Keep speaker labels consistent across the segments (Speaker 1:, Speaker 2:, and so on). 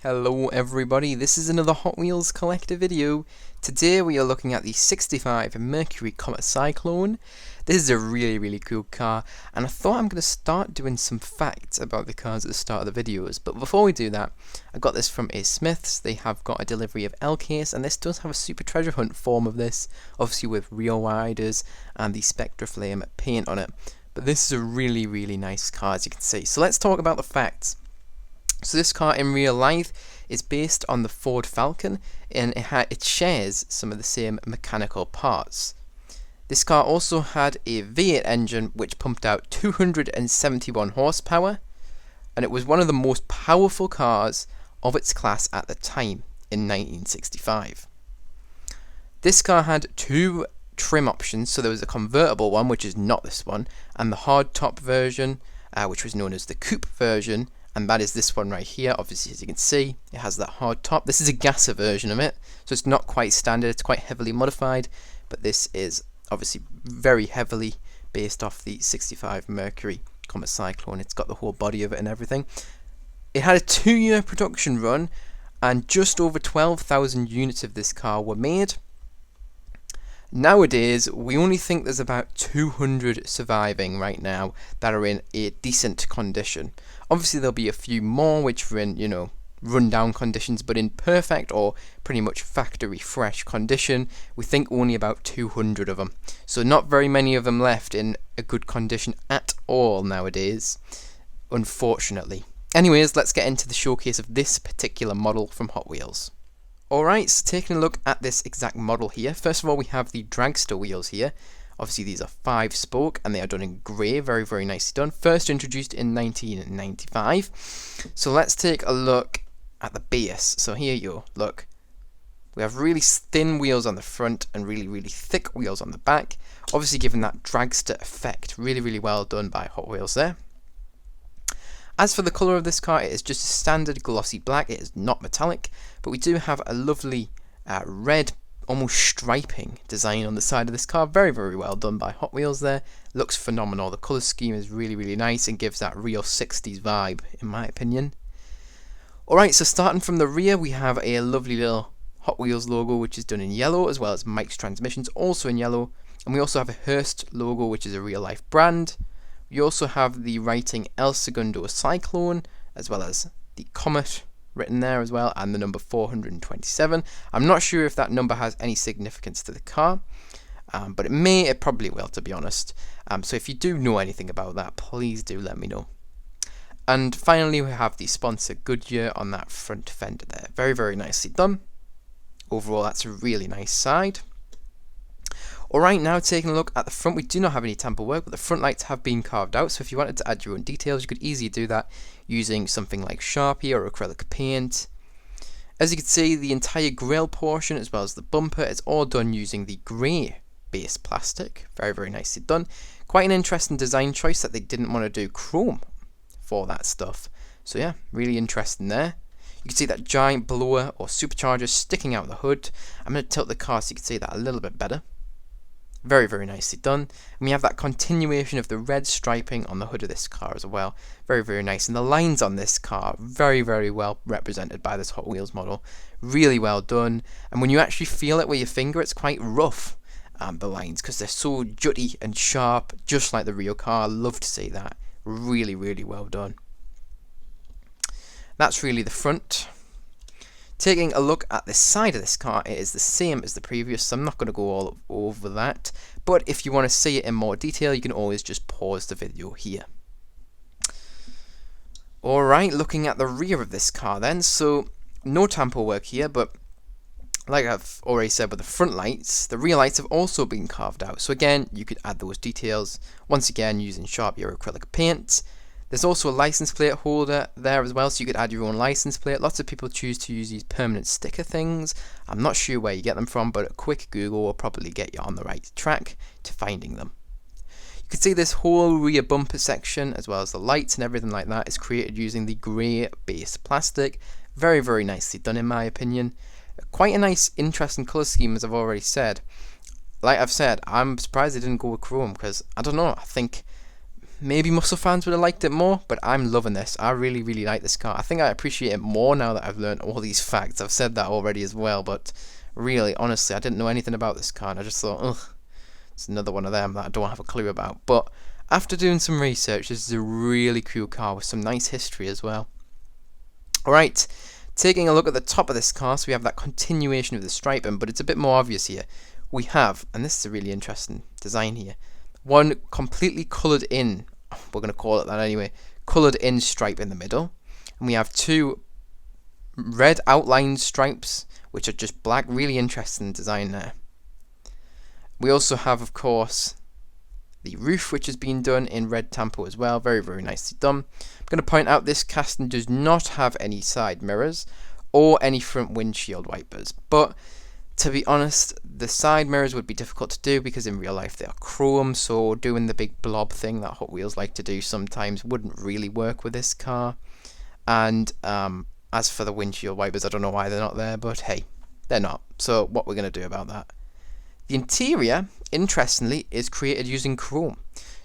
Speaker 1: Hello everybody, this is another Hot Wheels collector video. Today we are looking at the 65 Mercury Comet Cyclone. This is a really cool car, and I thought I'm going to start doing some facts about the cars at the start of the videos. But before we do that, I got this from Smith's. They have got a delivery of L-Case, and this does have a Super Treasure Hunt form of this, obviously with rear widers and the Spectra Flame paint on it. But this is a really nice car, as you can see. So let's talk about the facts. So this car in real life is based on the Ford Falcon, and it shares some of the same mechanical parts. This car also had a V8 engine which pumped out 271 horsepower, and it was one of the most powerful cars of its class at the time in 1965. This car had two trim options, so there was a convertible one, which is not this one, and the hardtop version, which was known as the coupe version. And that is this one right here. Obviously, as you can see, it has that hard top. This is a gasser version of it, so it's not quite standard. It's quite heavily modified, but this is obviously very heavily based off the 65 Mercury Comet Cyclone. It's got the whole body of it and everything. It had a 2-year production run, and just over 12,000 units of this car were made. Nowadays, we only think there's about 200 surviving right now that are in a decent condition. Obviously, there'll be a few more which are in, run-down conditions, but in perfect or pretty much factory fresh condition, we think only about 200 of them. So not very many of them left in a good condition at all nowadays, unfortunately. Anyways, let's get into the showcase of this particular model from Hot Wheels. Alright, so taking a look at this exact model here. First of all, we have the dragster wheels here. Obviously, these are 5-spoke, and they are done in grey. Very nicely done. First introduced in 1995. So let's take a look at the base. So here you go. Look. We have really thin wheels on the front and really thick wheels on the back. Obviously, giving that dragster effect. Really well done by Hot Wheels there. As for the colour of this car, it is just a standard glossy black. It is not metallic, but we do have a lovely red, almost striping design on the side of this car. Very well done by Hot Wheels there. Looks phenomenal. The colour scheme is really nice and gives that real 60s vibe, in my opinion. Alright, so starting from the rear, we have a lovely little Hot Wheels logo, which is done in yellow, as well as Mike's Transmissions, also in yellow. And we also have a Hurst logo, which is a real-life brand. We also have the writing El Segundo Cyclone, as well as the Comet written there as well, and the number 427. I'm not sure if that number has any significance to the car, but it probably will, to be honest. So if you do know anything about that, please do let me know. And finally, we have the sponsor Goodyear on that front fender there. Very nicely done. Overall, that's a really nice side. Alright, now taking a look at the front, we do not have any tamper work, but the front lights have been carved out, so if you wanted to add your own details, you could easily do that using something like Sharpie or acrylic paint. As you can see, the entire grille portion, as well as the bumper, is all done using the grey base plastic. Very nicely done. Quite an interesting design choice that they didn't want to do chrome for that stuff. So yeah, really interesting there. You can see that giant blower or supercharger sticking out the hood. I'm going to tilt the car so you can see that a little bit better. Very nicely done. And we have that continuation of the red striping on the hood of this car as well. Very nice. And the lines on this car, very well represented by this Hot Wheels model. Really well done. And when you actually feel it with your finger, it's quite rough, the lines, because they're so jutty and sharp, just like the real car. Love to see that. Really well done. That's really the front. Taking a look at the side of this car, it is the same as the previous, so I'm not going to go all over that. But if you want to see it in more detail, you can always just pause the video here. Alright, looking at the rear of this car then, so no tamper work here, but like I've already said with the front lights, the rear lights have also been carved out. So again, you could add those details, once again using Sharpie or acrylic paint. There's also a license plate holder there as well, so you could add your own license plate. Lots of people choose to use these permanent sticker things. I'm not sure where you get them from, but a quick Google will probably get you on the right track to finding them. You can see this whole rear bumper section, as well as the lights and everything like that, is created using the grey base plastic. Very nicely done in my opinion. Quite a nice, interesting colour scheme, as I've already said. Like I've said, I'm surprised they didn't go with chrome, because, I don't know, I think Maybe muscle fans would have liked it more, but I'm loving this. I really, really like this car. I think I appreciate it more now that I've learned all these facts. I've said that already as well, but really, honestly, I didn't know anything about this car, and I just thought, ugh, it's another one of them that I don't have a clue about. But after doing some research, this is a really cool car with some nice history as well. Alright, taking a look at the top of this car, so we have that continuation of the striping, but it's a bit more obvious here. We have, and this is a really interesting design here, one completely coloured in, we're going to call it that anyway, coloured in stripe in the middle, and we have two red outlined stripes which are just black. Really interesting design there. We also have, of course, the roof, which has been done in red tampo as well. Very, very nicely done. I'm going to point out this casting does not have any side mirrors or any front windshield wipers, but to be honest, the side mirrors would be difficult to do because in real life they are chrome, so doing the big blob thing that Hot Wheels like to do sometimes wouldn't really work with this car. And as for the windshield wipers, I don't know why they're not there, but hey, they're not. So what we're going to do about that? The interior, interestingly, is created using chrome.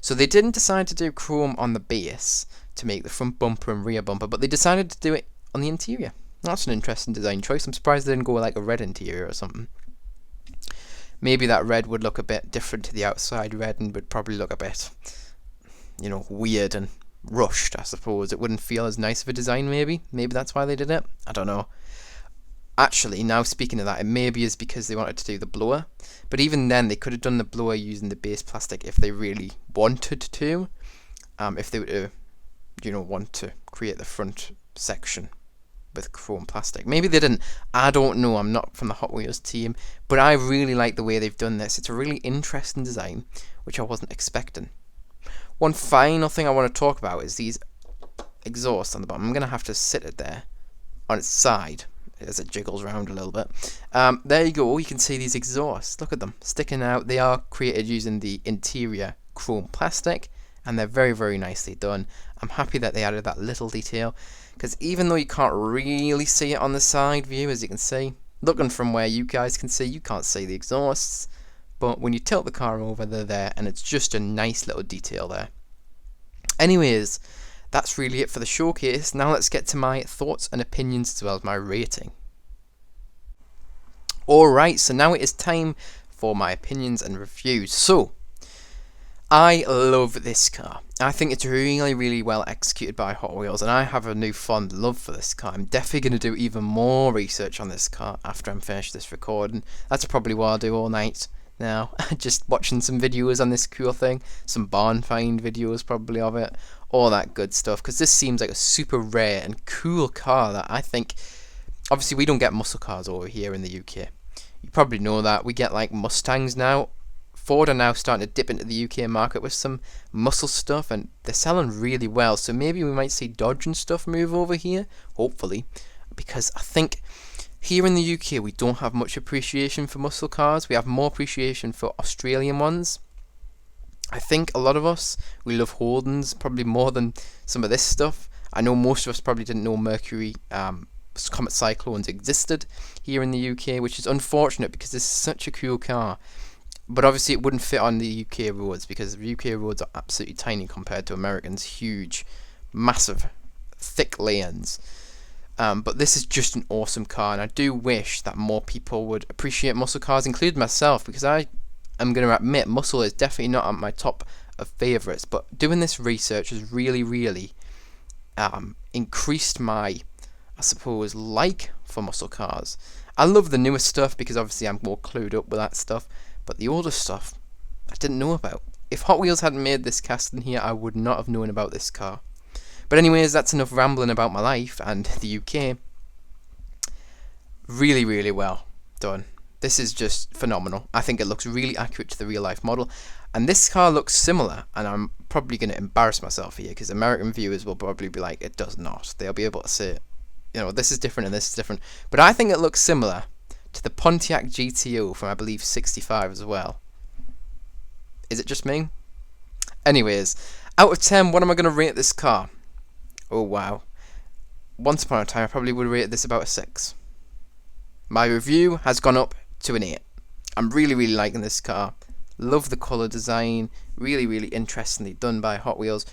Speaker 1: So they didn't decide to do chrome on the base to make the front bumper and rear bumper, but they decided to do it on the interior. That's an interesting design choice. I'm surprised they didn't go with like a red interior or something. Maybe that red would look a bit different to the outside red and would probably look a bit, weird and rushed, I suppose. It wouldn't feel as nice of a design, maybe. Maybe that's why they did it. I don't know. Actually, now speaking of that, it maybe is because they wanted to do the blower. But even then, they could have done the blower using the base plastic if they really wanted to. If they were to, want to create the front section with chrome plastic. Maybe they didn't. I don't know. I'm not from the Hot Wheels team. But I really like the way they've done this. It's a really interesting design, which I wasn't expecting. One final thing I want to talk about is these exhausts on the bottom. I'm going to have to sit it there on its side as it jiggles around a little bit. There you go. You can see these exhausts. Look at them sticking out. They are created using the interior chrome plastic, and they're very, very nicely done. I'm happy that they added that little detail, because even though you can't really see it on the side view, as you can see, looking from where you guys can see, you can't see the exhausts, but when you tilt the car over, they're there, and it's just a nice little detail there. Anyways, that's really it for the showcase. Now let's get to my thoughts and opinions as well as my rating. Alright, so now it is time for my opinions and reviews. So, I love this car. I think it's really, really well executed by Hot Wheels, and I have a newfound love for this car. I'm definitely going to do even more research on this car after I'm finished this recording. That's probably what I'll do all night now. Just watching some videos on this cool thing, some barn find videos probably of it, all that good stuff, because this seems like a super rare and cool car that I think, obviously we don't get muscle cars over here in the UK. You probably know that. We get like Mustangs now. Ford are now starting to dip into the UK market with some muscle stuff, and they're selling really well, so maybe we might see Dodge and stuff move over here, hopefully, because I think here in the UK we don't have much appreciation for muscle cars. We have more appreciation for Australian ones. I think a lot of us, we love Holdens probably more than some of this stuff. I know most of us probably didn't know Mercury Comet Cyclones existed here in the UK, which is unfortunate because this is such a cool car. But obviously it wouldn't fit on the UK roads because the UK roads are absolutely tiny compared to Americans' huge, massive, thick lanes. But this is just an awesome car, and I do wish that more people would appreciate muscle cars, including myself, because I am going to admit muscle is definitely not on my top of favourites. But doing this research has really, really increased my, I suppose, like for muscle cars. I love the newer stuff because obviously I'm more clued up with that stuff. But the older stuff, I didn't know about. If Hot Wheels hadn't made this casting here, I would not have known about this car. But anyways, that's enough rambling about my life and the UK. Really, really well done. This is just phenomenal. I think it looks really accurate to the real life model. And this car looks similar, and I'm probably going to embarrass myself here because American viewers will probably be like, it does not. They'll be able to say, this is different and this is different. But I think it looks similar to the Pontiac GTO from, I believe, 65 as well. Is it just me? Anyways, out of 10, what am I going to rate this car? Oh, wow. Once upon a time, I probably would rate this about a 6. My review has gone up to an 8. I'm really, really liking this car. Love the colour design. Really, really interestingly done by Hot Wheels.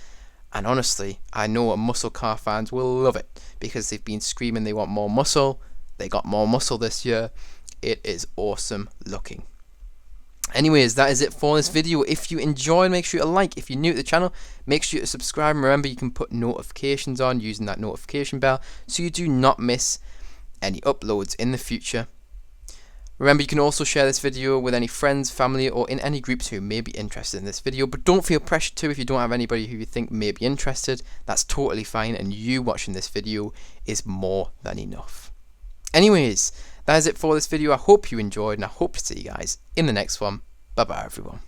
Speaker 1: And honestly, I know muscle car fans will love it because they've been screaming they want more muscle. They got more muscle this year. It is awesome looking. Anyways, that is it for this video. If you enjoyed, make sure to like. If you're new to the channel, make sure to subscribe. And remember, you can put notifications on using that notification bell so you do not miss any uploads in the future. Remember, you can also share this video with any friends, family, or in any groups who may be interested in this video. But don't feel pressured to if you don't have anybody who you think may be interested. That's totally fine, and you watching this video is more than enough. Anyways, that is it for this video. I hope you enjoyed, and I hope to see you guys in the next one. Bye bye, everyone.